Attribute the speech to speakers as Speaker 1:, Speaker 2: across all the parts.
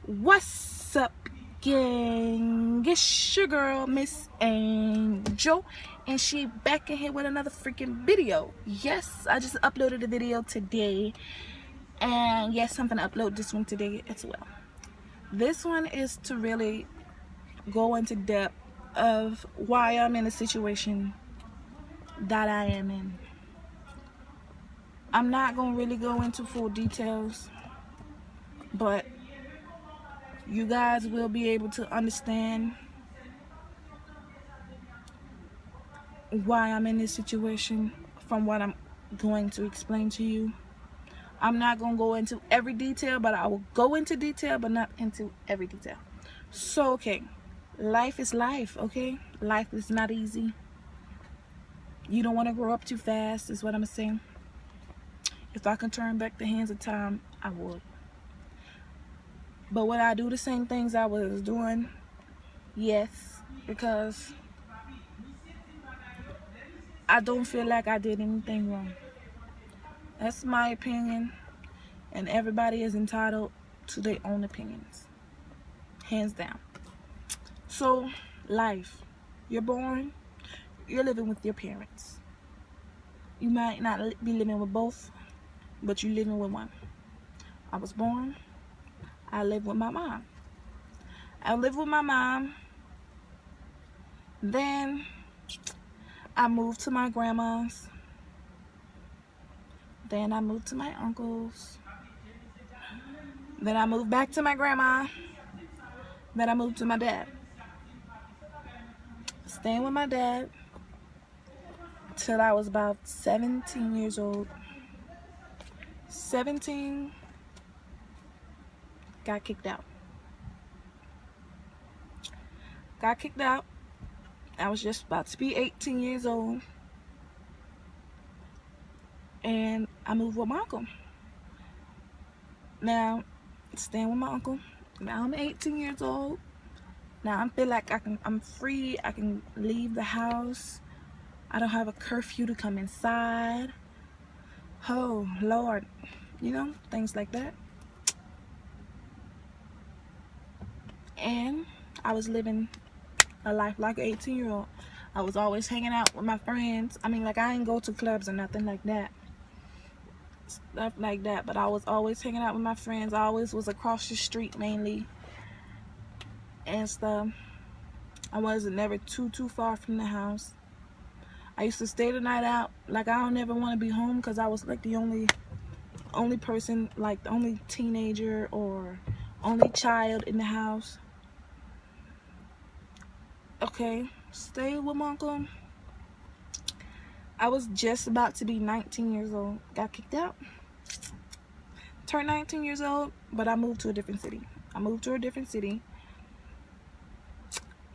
Speaker 1: What's up, gang? It's your girl, Miss Angel, and she back in here with another freaking video. Yes, I just uploaded a video today, and yes, I'm gonna upload this one today as well. This one is to really go into depth of why I'm in the situation that I am in. I'm not gonna really go into full details, but you guys will be able to understand why I'm in this situation from what I'm going to explain to you. I'm not going to go into every detail, but I will go into detail, but not into every detail. So, okay, life is life, okay? Life is not easy. You don't want to grow up too fast, is what I'm saying. If I can turn back the hands of time, I would. But would I do the same things I was doing? Yes, because I don't feel like I did anything wrong. That's my opinion, and everybody is entitled to their own opinions, hands down. So, life. You're born, you're living with your parents. You might not be living with both, but you're living with one. I was born, I live with my mom. I live with my mom. Then I moved to my grandma's. Then I moved to my uncle's. Then I moved back to my grandma. Then I moved to my dad. Staying with my dad till I was about 17 years old. 17, got kicked out. Got kicked out. I was just about to be 18 years old. And I moved with my uncle. Now, staying with my uncle. Now I'm 18 years old. Now I feel like I'm free. I can leave the house. I don't have a curfew to come inside. Oh, Lord. You know, things like that. And I was living a life like an 18-year-old. I was always hanging out with my friends. I mean, like, I didn't go to clubs or nothing like that. Stuff like that. But I was always hanging out with my friends. I always was across the street mainly. And stuff. I wasn't never too far from the house. I used to stay the night out. Like, I don't ever want to be home because I was like the only person, like the only teenager or only child in the house. Okay, stay with my uncle. I was just about to be 19 years old. Got kicked out. Turned 19 years old, but I moved to a different city.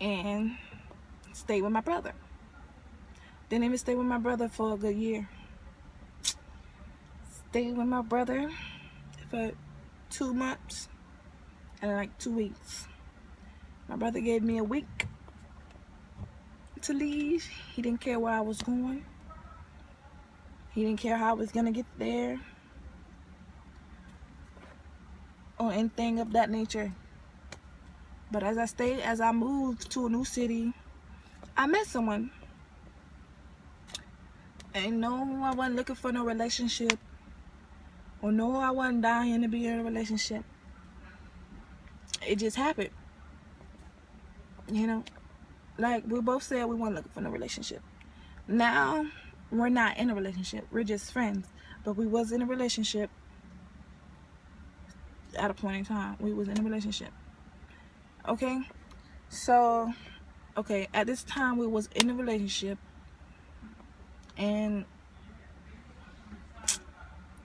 Speaker 1: And stayed with my brother. Didn't even stay with my brother for a good year. Stayed with my brother for 2 months and like 2 weeks. My brother gave me a week to leave. He didn't care where I was going. He didn't care how I was gonna get there or anything of that nature. But as I moved to a new city, I met someone. And no, I wasn't looking for no relationship. Or no, I wasn't dying to be in a relationship. It just happened. You know? Like, we both said we weren't looking for no relationship. Now, we're not in a relationship. We're just friends. But we was in a relationship at a point in time. We was in a relationship. Okay? So, okay, at this time we was in a relationship. And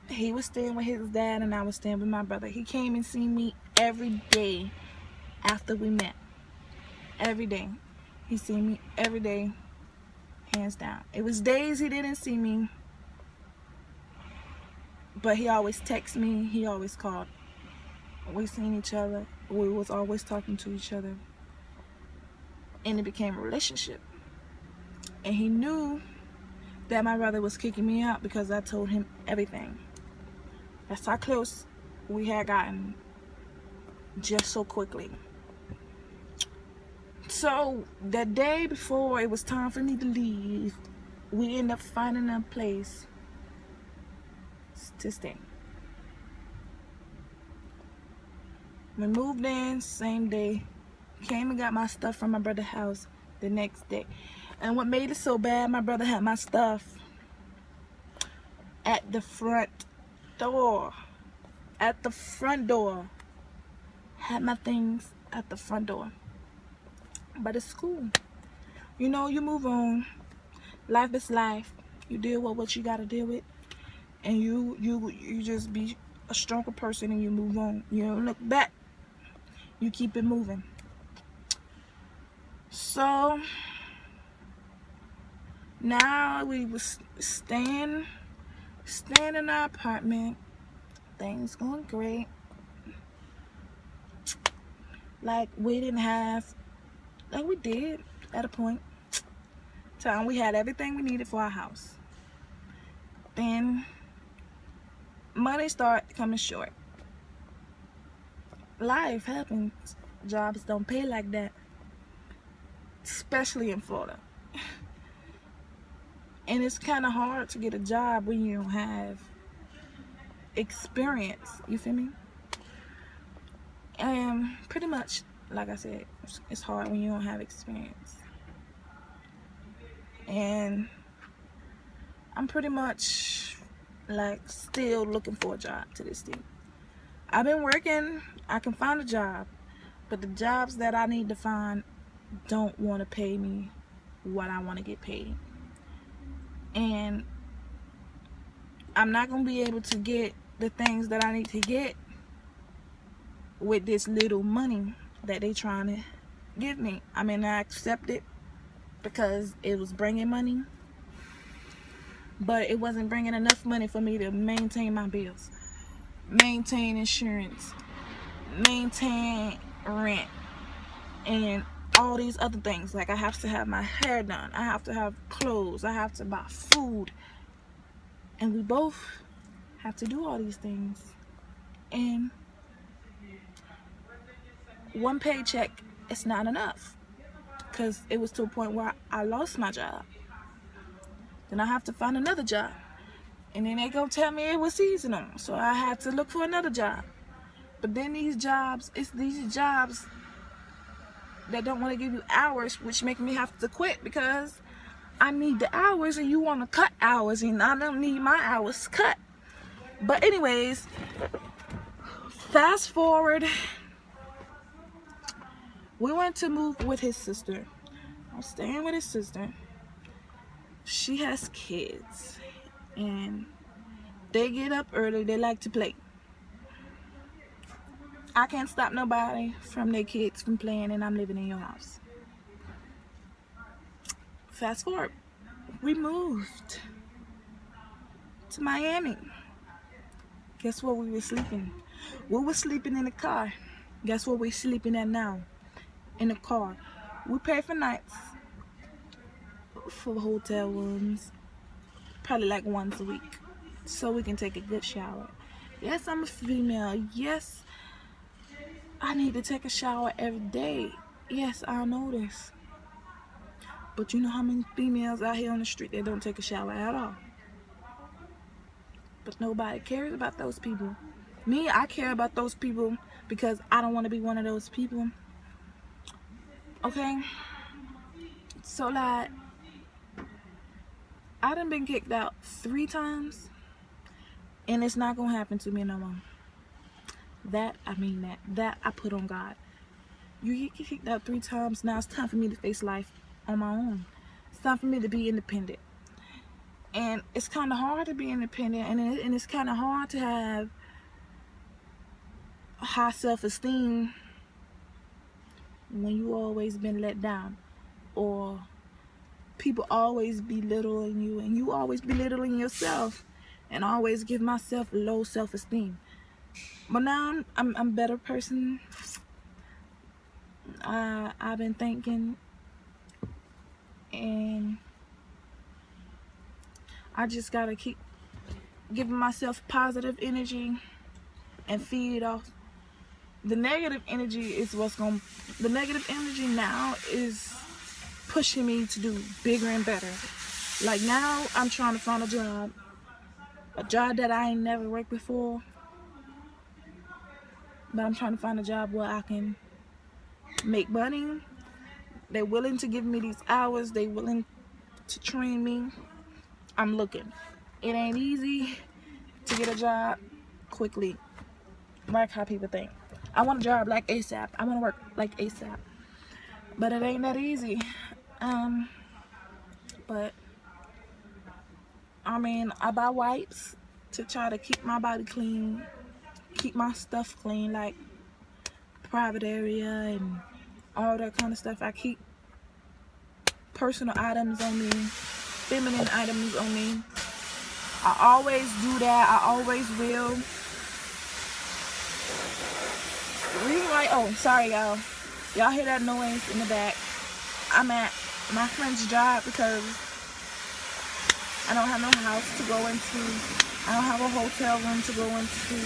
Speaker 1: he was staying with his dad and I was staying with my brother. He came and seen me every day after we met. Every day. He seen me every day, hands down. It was days he didn't see me, but he always texted me. He always called. We seen each other. We was always talking to each other. And it became a relationship. And he knew that my brother was kicking me out because I told him everything. That's how close we had gotten. just so quickly. So the day before it was time for me to leave, we ended up finding a place to stay. We moved in same day. Came and got my stuff from my brother's house the next day. And what made it so bad, my brother had my stuff at the front door. At the front door. Had my things at the front door. But it's cool. You know, you move on. Life is life. You deal with what you gotta deal with. And you just be a stronger person and you move on. You don't look back. You keep it moving. So now we was staying in our apartment. Things going great. Like we did at a point time. We had everything we needed for our house. Then money started coming short. Life happens. Jobs don't pay like that, especially in Florida. And it's kind of hard to get a job when you don't have experience. You feel me? And pretty much, like I said, it's hard when you don't have experience. And I'm pretty much like still looking for a job to this day. I've been working. I can find a job, but the jobs that I need to find don't want to pay me what I want to get paid. And I'm not going to be able to get the things that I need to get with this little money that they trying to give me. I mean, I accept it because it was bringing money, but it wasn't bringing enough money for me to maintain my bills, maintain insurance, maintain rent, and all these other things. Like I have to have my hair done, I have to have clothes, I have to buy food, and we both have to do all these things. And one paycheck is not enough, because it was to a point where I lost my job. Then I have to find another job, and then they gonna tell me it was seasonal, so I had to look for another job. But then these jobs that don't want to give you hours, which make me have to quit because I need the hours and you want to cut hours, and I don't need my hours cut. But anyways, fast forward, we went to move with his sister. I'm staying with his sister. She has kids and they get up early. They like to play. I can't stop nobody from their kids from playing, and I'm living in your house. Fast forward, we moved to Miami. Guess where we were sleeping? We were sleeping in the car. Guess where we're sleeping at now? In the car. We pay for nights for hotel rooms, probably like once a week, so we can take a good shower. Yes, I'm a female. Yes, I need to take a shower every day. Yes, I know this. But you know how many females out here on the street that don't take a shower at all? But nobody cares about those people. Me, I care about those people because I don't want to be one of those people. Okay? So like, I done been kicked out 3 times, and it's not gonna happen to me no more. That I put on God. You get kicked out 3 times. Now it's time for me to face life on my own. It's time for me to be independent. And it's kind of hard to be independent, and it's kind of hard to have high self-esteem when you always been let down, or people always belittling you, and you always belittling yourself, and always give myself low self-esteem. But now I'm a better person. I've been thinking, and I just gotta keep giving myself positive energy and feed it off the negative energy is the negative energy now is pushing me to do bigger and better. Like now I'm trying to find a job that I ain't never worked before, but I'm trying to find a job where I can make money. They're willing to give me these hours, they willing to train me. I'm looking. It ain't easy to get a job quickly, like how people think. I want a job like ASAP. I want to work like ASAP, but it ain't that easy. But I mean, I buy wipes to try to keep my body clean, keep my stuff clean, like private area and all that kind of stuff. I keep personal items on me, feminine items on me. I always do that. I always will. Oh, sorry y'all. Y'all hear that noise in the back? I'm at my friend's job because I don't have no house to go into. I don't have a hotel room to go into.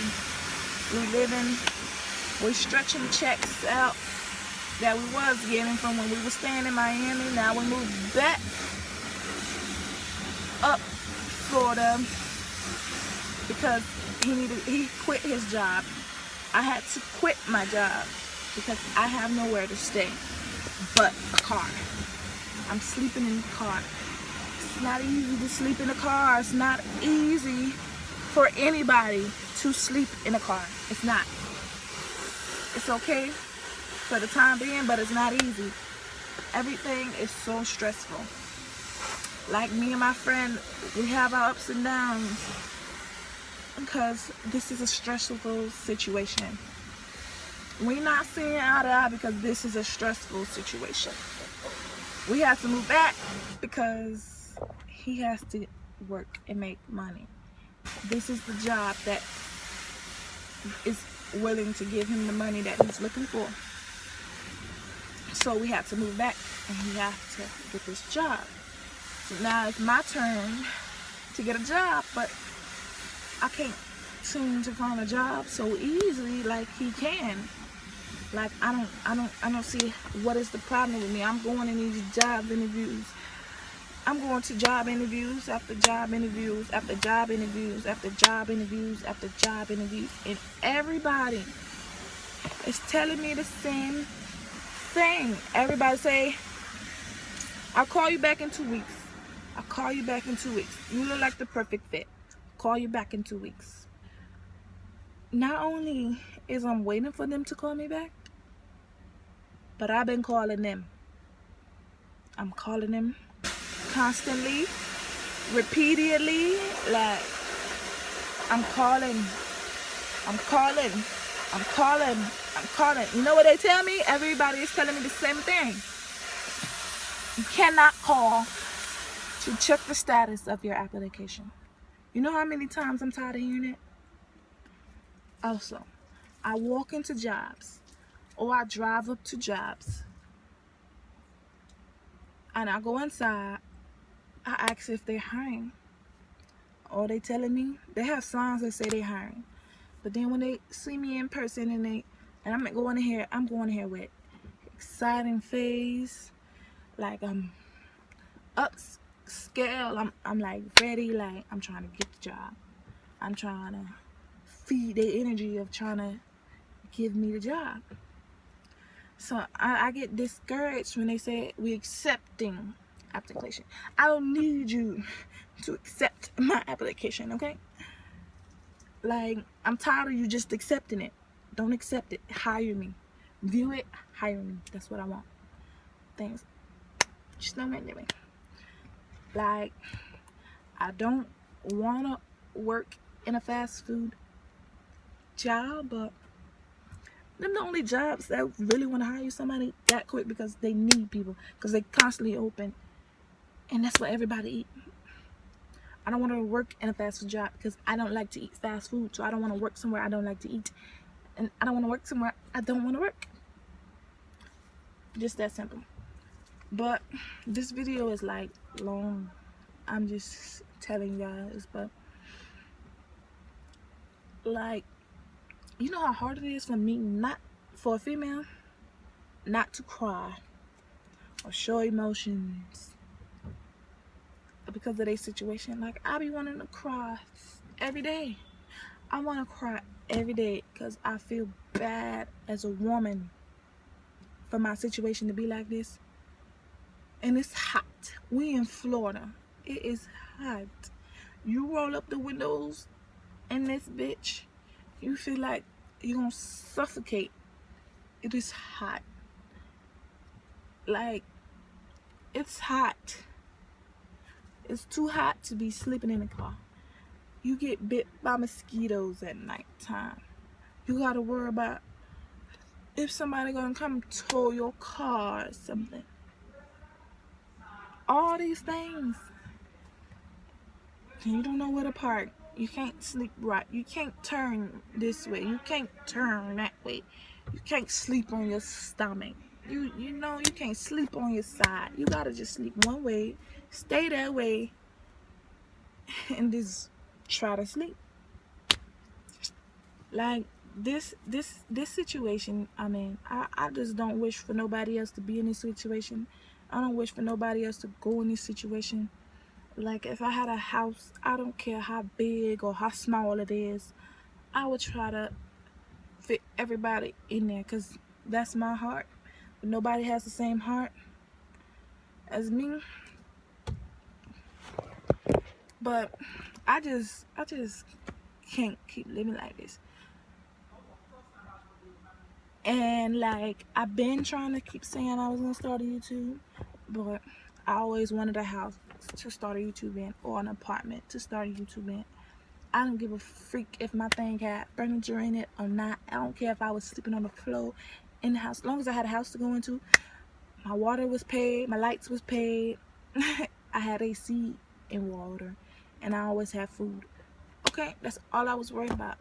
Speaker 1: We're stretching checks out that we was getting from when we were staying in Miami. Now we moved back up Florida because he quit his job. I had to quit my job because I have nowhere to stay but a car. I'm sleeping in the car. It's not easy to sleep in a car. It's not easy for anybody to sleep in a car. It's not. It's okay for the time being, but it's not easy. Everything is so stressful. Like me and my friend, we have our ups and downs because this is a stressful situation. We're not seeing eye to eye because this is a stressful situation. We have to move back because he has to work and make money. This is the job that is willing to give him the money that he's looking for. So we have to move back and he has to get this job. So now it's my turn to get a job, but I can't seem to find a job so easily like he can. Like I don't see what is the problem with me. I'm going in these job interviews. I'm going to job interviews after job interviews after job interviews after job interviews after job interviews, and everybody is telling me the same thing. Everybody say, I'll call you back in 2 weeks. I'll call you back in 2 weeks. You look like the perfect fit. Call you back in 2 weeks. Not only is I'm waiting for them to call me back, but I've been calling them. I'm calling them constantly, repeatedly. Like I'm calling. You know what they tell me? Everybody is telling me the same thing. You cannot call to check the status of your application. You know how many times I'm tired of hearing it? Also, I walk into jobs or I drive up to jobs and I go inside. I ask if they're hiring. Or they telling me they have signs that say they're hiring. But then when they see me in person and I'm going here with exciting face, like I'm upscale. I'm like ready, like I'm trying to get the job. I'm trying to feed the energy of trying to give me the job. So I get discouraged when they say we're accepting application. I don't need you to accept my application, okay? Like, I'm tired of you just accepting it. Don't accept it. Hire me. View it. Hire me. That's what I want. Things just don't make me. Like, I don't want to work in a fast food job, but them the only jobs that really want to hire somebody that quick because they need people, because they constantly open, and that's what everybody eat. I don't want to work in a fast food job because I don't like to eat fast food, so I don't want to work somewhere I don't like to eat, and I don't want to work somewhere I don't want to work. Just that simple. But this video is like long. I'm just telling y'all this, but like, you know how hard it is for me not for a female not to cry or show emotions because of their situation. Like, I be wanting to cry every day. I want to cry every day because I feel bad as a woman for my situation to be like this. And it's hot. We in Florida. It is hot. You roll up the windows in this bitch, you feel like you're gonna suffocate. It is hot. Like, it's hot. It's too hot to be sleeping in the car. You get bit by mosquitoes at nighttime. You gotta worry about if somebody gonna come tow your car or something. All these things. And you don't know where to park. You can't sleep right. You can't turn this way. You can't turn that way. You can't sleep on your stomach. You know you can't sleep on your side. You gotta just sleep one way, stay that way, and just try to sleep. Like this situation, I mean, I just don't wish for nobody else to be in this situation. I don't wish for nobody else to go in this situation. Like, if I had a house, I don't care how big or how small it is, I would try to fit everybody in there, because that's my heart. But nobody has the same heart as me. But I just can't keep living like this. And like, I've been trying to keep saying I was gonna start a YouTube, but I always wanted a house to start a YouTube in, or an apartment to start a YouTube in. I don't give a freak if my thing had furniture in it or not. I don't care if I was sleeping on the floor in the house. As long as I had a house to go into, my water was paid, my lights was paid, I had AC and water, and I always had food. Okay, that's all I was worried about.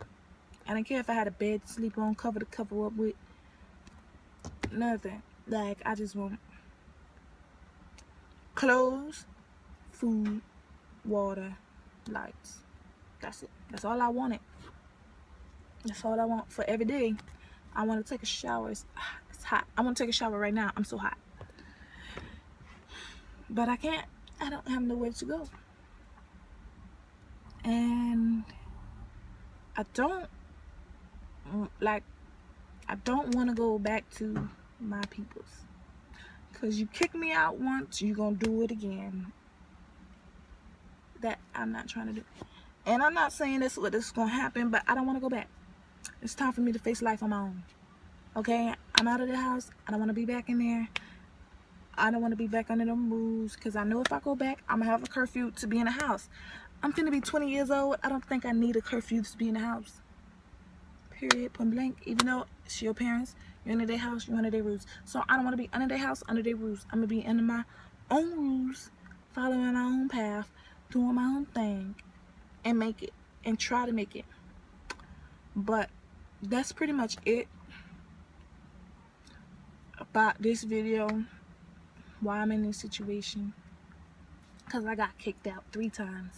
Speaker 1: I didn't care if I had a bed to sleep on, cover to cover up with, nothing. Like, I just want clothes, food, water, lights. That's it. That's all I wanted. That's all I want for every day. I want to take a shower. It's hot. I want to take a shower right now. I'm so hot. But I can't. I don't have nowhere to go. And I don't want to go back to my peoples. Because you kick me out once, you're going to do it again. That I'm not trying to do. And I'm not saying this is going to happen, but I don't want to go back. It's time for me to face life on my own. Okay? I'm out of the house. I don't want to be back in there. I don't want to be back under them rules, because I know if I go back, I'm going to have a curfew to be in the house. I'm finna be 20 years old. I don't think I need a curfew to be in the house. Period. Point blank. Even though it's your parents, you're under their house, you're under their rules. So I don't want to be under their house, under their rules. I'm going to be under my own rules, following my own path, doing my own thing, and make it, and try to make it. But that's pretty much it about this video, why I'm in this situation. Because I got kicked out 3 times.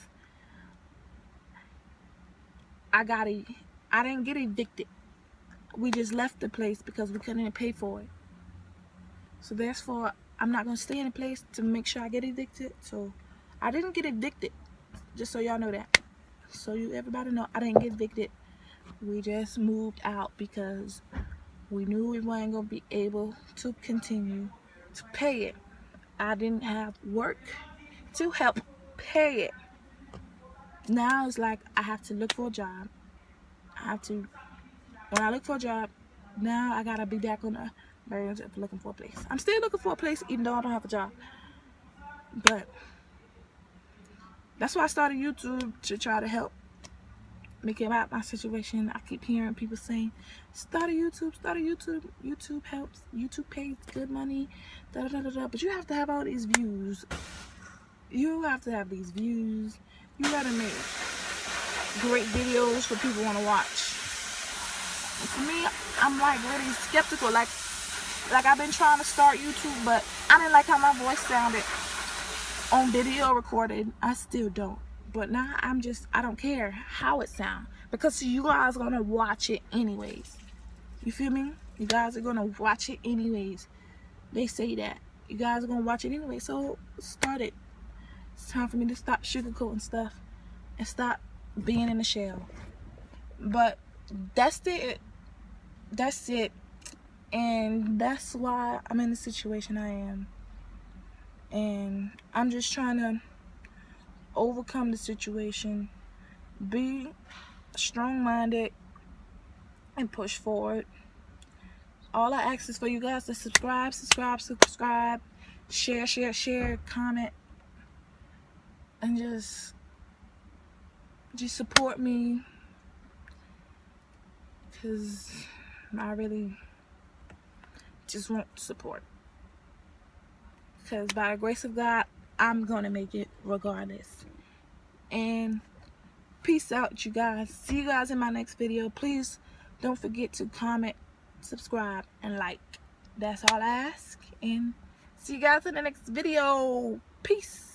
Speaker 1: I didn't get evicted. We just left the place because we couldn't pay for it. So therefore, I'm not going to stay in a place to make sure I get evicted. So I didn't get evicted. Just so y'all know that. So everybody know, I didn't get evicted. We just moved out because we knew we weren't going to be able to continue to pay it. I didn't have work to help pay it. Now it's like I have to look for a job. When I look for a job, now I gotta be back on the verge of looking for a place. I'm still looking for a place even though I don't have a job. But that's why I started YouTube, to try to help make it out my situation. I keep hearing people saying, start a YouTube. YouTube helps. YouTube pays good money. But you have to have all these views. You have to have these views. You gotta make great videos for people want to watch. And for me, I'm like really skeptical. Like I've been trying to start YouTube, but I didn't like how my voice sounded on video recorded. I still don't. But now I don't care how it sounds, because you guys gonna watch it anyways. You feel me? You guys are gonna watch it anyways. They say that you guys are gonna watch it anyway, so start it. It's time for me to stop sugarcoating stuff and stop being in the shell. But that's it. That's it. And that's why I'm in the situation I am. And I'm just trying to overcome the situation, be strong-minded, and push forward. All I ask is for you guys to subscribe, share, comment, and just support me, because I really just want support. Because by the grace of God, I'm gonna make it regardless. And peace out, you guys. See you guys in my next video. Please don't forget to comment, subscribe, and like. That's all I ask. And see you guys in the next video. Peace.